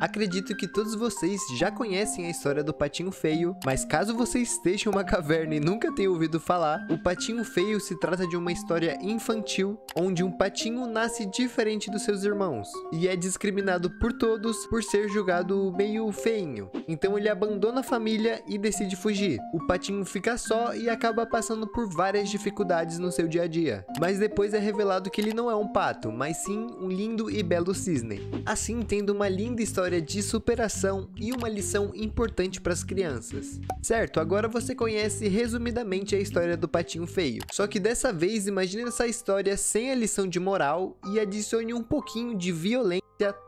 Acredito que todos vocês já conhecem a história do Patinho Feio, mas caso você esteja em uma caverna e nunca tenha ouvido falar, o Patinho Feio se trata de uma história infantil, onde um patinho nasce diferente dos seus irmãos, e é discriminado por todos por ser julgado meio feinho. Então ele abandona a família e decide fugir. O patinho fica só e acaba passando por várias dificuldades no seu dia a dia, mas depois é revelado que ele não é um pato, mas sim um lindo e belo cisne. Assim, tendo uma linda história de superação e uma lição importante para as crianças. Certo, agora você conhece resumidamente a história do Patinho Feio. Só que dessa vez, imagine essa história sem a lição de moral e adicione um pouquinho de violência,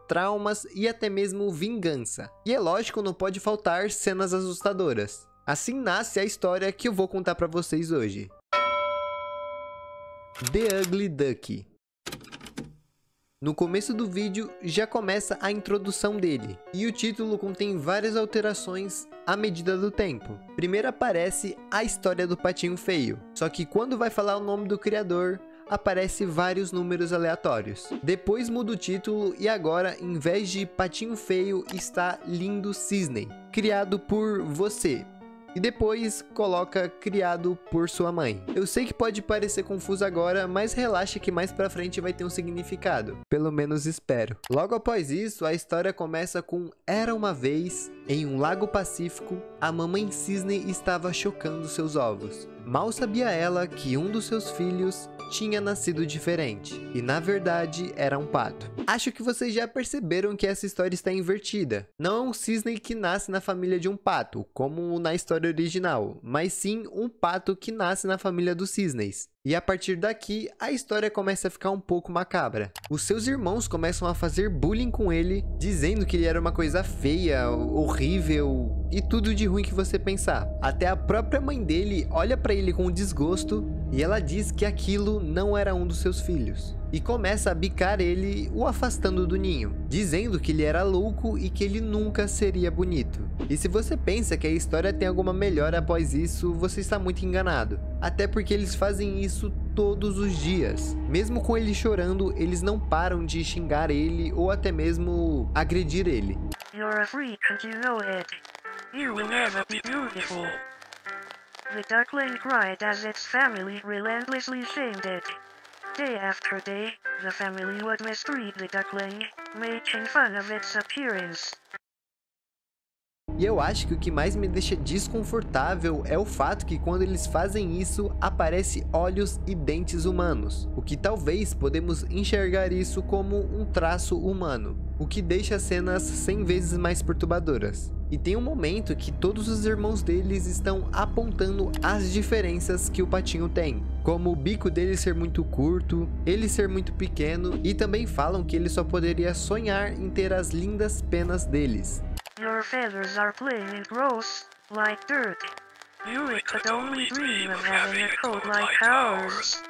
traumas e até mesmo vingança. E é lógico, não pode faltar cenas assustadoras. Assim nasce a história que eu vou contar para vocês hoje. The Ugly Duck. No começo do vídeo já começa a introdução dele, e o título contém várias alterações à medida do tempo. Primeiro aparece a história do Patinho Feio, só que quando vai falar o nome do criador, aparece vários números aleatórios. Depois muda o título e agora, em vez de Patinho Feio, está Lindo Cisne, criado por você. E depois coloca criado por sua mãe. Eu sei que pode parecer confuso agora, mas relaxa que mais pra frente vai ter um significado. Pelo menos espero. Logo após isso, a história começa com: era uma vez, em um lago pacífico, a mamãe cisne estava chocando seus ovos. Mal sabia ela que um dos seus filhos tinha nascido diferente, e na verdade era um pato. Acho que vocês já perceberam que essa história está invertida. Não é um cisne que nasce na família de um pato, como na história original, mas sim um pato que nasce na família dos cisnes. E a partir daqui, a história começa a ficar um pouco macabra. Os seus irmãos começam a fazer bullying com ele, dizendo que ele era uma coisa feia, horrível e tudo de ruim que você pensar. Até a própria mãe dele olha pra ele com desgosto e ela diz que aquilo não era um dos seus filhos. E começa a bicar ele, o afastando do ninho, dizendo que ele era louco e que ele nunca seria bonito. E se você pensa que a história tem alguma melhora após isso, você está muito enganado. Até porque eles fazem isso todos os dias. Mesmo com ele chorando, eles não param de xingar ele ou até mesmo agredir ele. You're a freak and you know it. You will never be beautiful. The duckling cried as its family relentlessly shamed it. Day after day, the family would mistreat the duckling, making fun of its appearance. E eu acho que o que mais me deixa desconfortável é o fato que quando eles fazem isso, aparece olhos e dentes humanos, o que talvez podemos enxergar isso como um traço humano, o que deixa as cenas 100 vezes mais perturbadoras. E tem um momento que todos os irmãos deles estão apontando as diferenças que o patinho tem, como o bico dele ser muito curto, ele ser muito pequeno, e também falam que ele só poderia sonhar em ter as lindas penas deles. Your feathers are plain and gross, like dirt. You could only dream of having a coat like ours.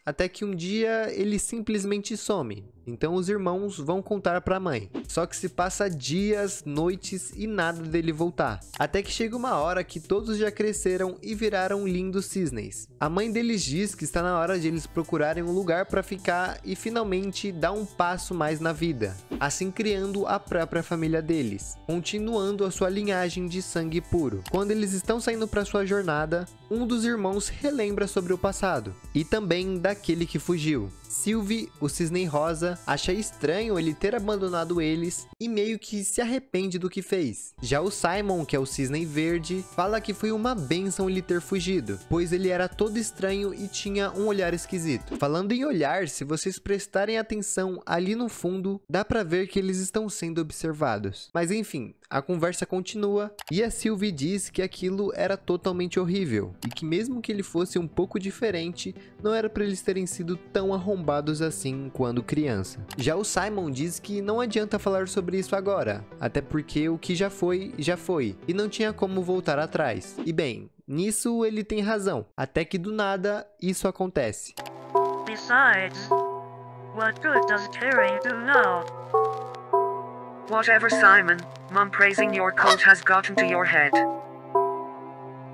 Até que um dia ele simplesmente some. Então os irmãos vão contar pra mãe. Só que se passa dias, noites e nada dele voltar. Até que chega uma hora que todos já cresceram e viraram lindos cisnes. A mãe deles diz que está na hora de eles procurarem um lugar pra ficar e finalmente dar um passo mais na vida. Assim criando a própria família deles, continuando a sua linhagem de sangue puro. Quando eles estão saindo pra sua jornada, um dos irmãos relembra sobre o passado. E também daquele que fugiu. Sylvie, o cisne rosa, acha estranho ele ter abandonado eles e meio que se arrepende do que fez. Já o Simon, que é o cisne verde, fala que foi uma bênção ele ter fugido, pois ele era todo estranho e tinha um olhar esquisito. Falando em olhar, se vocês prestarem atenção ali no fundo, dá pra ver que eles estão sendo observados. Mas enfim, a conversa continua e a Sylvie diz que aquilo era totalmente horrível e que mesmo que ele fosse um pouco diferente, não era pra eles terem sido tão arrombados assim quando criança. Já o Simon diz que não adianta falar sobre isso agora, até porque o que já foi, e não tinha como voltar atrás. E bem, nisso ele tem razão, até que do nada isso acontece. Besides, what good does caring do now? Whatever, Simon, Mum praising your coat has gotten to your head.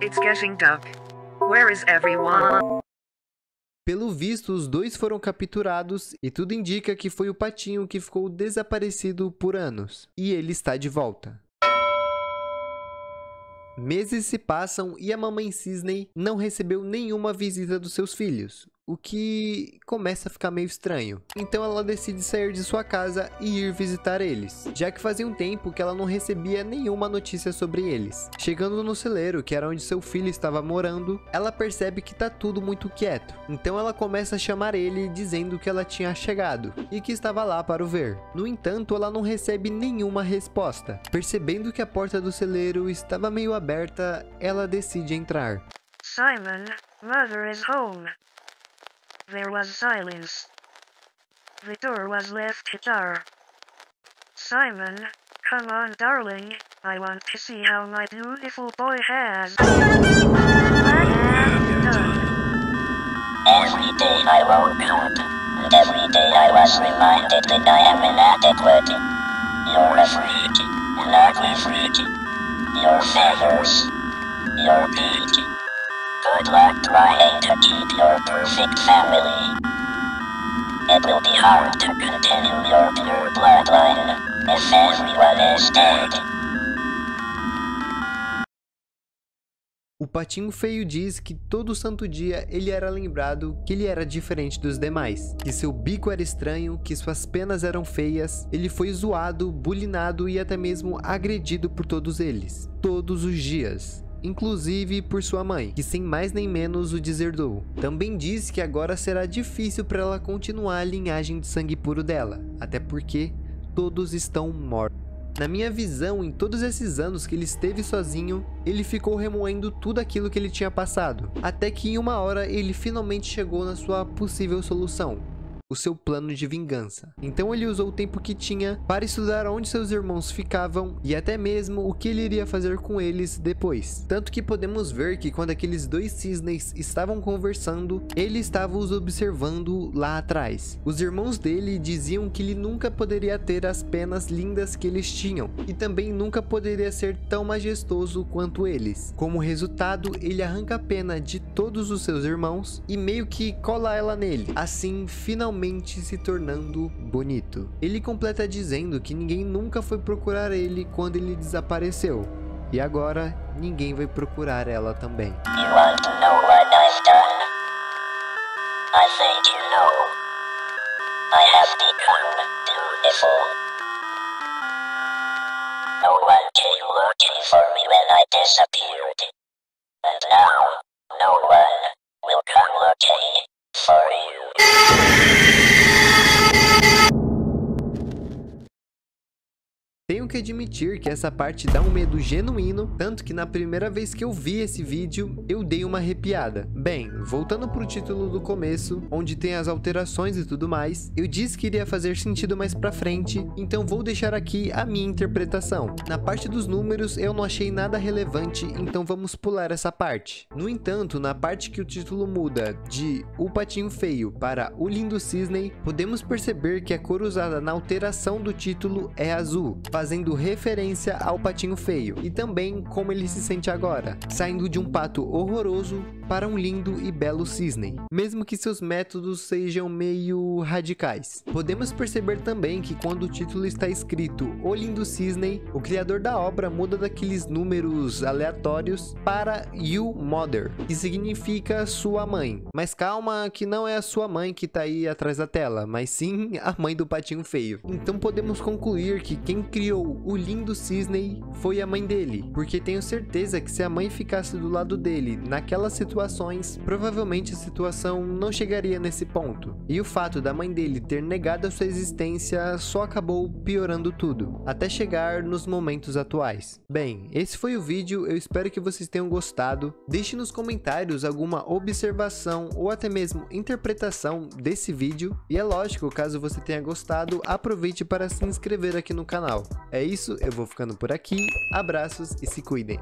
It's getting dark. Where is everyone? Pelo visto, os dois foram capturados e tudo indica que foi o patinho que ficou desaparecido por anos. E ele está de volta. Meses se passam e a mamãe cisne não recebeu nenhuma visita dos seus filhos, o que começa a ficar meio estranho. Então ela decide sair de sua casa e ir visitar eles, já que fazia um tempo que ela não recebia nenhuma notícia sobre eles. Chegando no celeiro, que era onde seu filho estava morando, ela percebe que tá tudo muito quieto. Então ela começa a chamar ele dizendo que ela tinha chegado e que estava lá para o ver. No entanto, ela não recebe nenhuma resposta. Percebendo que a porta do celeiro estava meio aberta, ela decide entrar. Simon, mother is home. There was silence. The door was left ajar. Simon, come on darling, I want to see how my beautiful boy has. What have you done? Every day I woke up, and every day I was reminded that I am inadequate. You're a freak, an ugly freak. Your feathers, your beak. Good luck trying to keep your perfect family. It will be hard to continue your pure bloodline if everyone is dead. O patinho feio diz que todo santo dia ele era lembrado que ele era diferente dos demais, que seu bico era estranho, que suas penas eram feias, ele foi zoado, bulinado e até mesmo agredido por todos eles, todos os dias. Inclusive por sua mãe, que sem mais nem menos o deserdou. Também diz que agora será difícil para ela continuar a linhagem de sangue puro dela, até porque todos estão mortos. Na minha visão, em todos esses anos que ele esteve sozinho, ele ficou remoendo tudo aquilo que ele tinha passado, até que em uma hora ele finalmente chegou na sua possível solução. O seu plano de vingança. Então ele usou o tempo que tinha para estudar onde seus irmãos ficavam e até mesmo o que ele iria fazer com eles depois. Tanto que podemos ver que quando aqueles dois cisnes estavam conversando, ele estava os observando lá atrás. Os irmãos dele diziam que ele nunca poderia ter as penas lindas que eles tinham e também nunca poderia ser tão majestoso quanto eles. Como resultado, ele arranca a pena de todos os seus irmãos e meio que cola ela nele. Assim, finalmente se tornando bonito. Ele completa dizendo que ninguém nunca foi procurar ele quando ele desapareceu. E agora, ninguém vai procurar ela também. You want to know what I've done? I think you know. I have become beautiful. No one came looking for me when I disappeared. And now, no one will come looking for you. Tenho que admitir que essa parte dá um medo genuíno, tanto que na primeira vez que eu vi esse vídeo, eu dei uma arrepiada. Bem, voltando pro título do começo, onde tem as alterações e tudo mais, eu disse que iria fazer sentido mais pra frente, então vou deixar aqui a minha interpretação. Na parte dos números, eu não achei nada relevante, então vamos pular essa parte. No entanto, na parte que o título muda de O Patinho Feio para O Lindo Cisne, podemos perceber que a cor usada na alteração do título é azul, fazendo referência ao patinho feio e também como ele se sente agora, saindo de um pato horroroso para um lindo e belo cisne, mesmo que seus métodos sejam meio radicais. Podemos perceber também que quando o título está escrito O Lindo Cisne, o criador da obra muda daqueles números aleatórios para You Mother, que significa sua mãe. Mas calma que não é a sua mãe que tá aí atrás da tela, mas sim a mãe do patinho feio. Então podemos concluir que quem criou o lindo cisne foi a mãe dele, porque tenho certeza que se a mãe ficasse do lado dele naquelas situações, provavelmente a situação não chegaria nesse ponto. E o fato da mãe dele ter negado a sua existência só acabou piorando tudo, até chegar nos momentos atuais. Bem, esse foi o vídeo, eu espero que vocês tenham gostado. Deixe nos comentários alguma observação ou até mesmo interpretação desse vídeo. E é lógico, caso você tenha gostado, aproveite para se inscrever aqui no canal. É isso, eu vou ficando por aqui, abraços e se cuidem.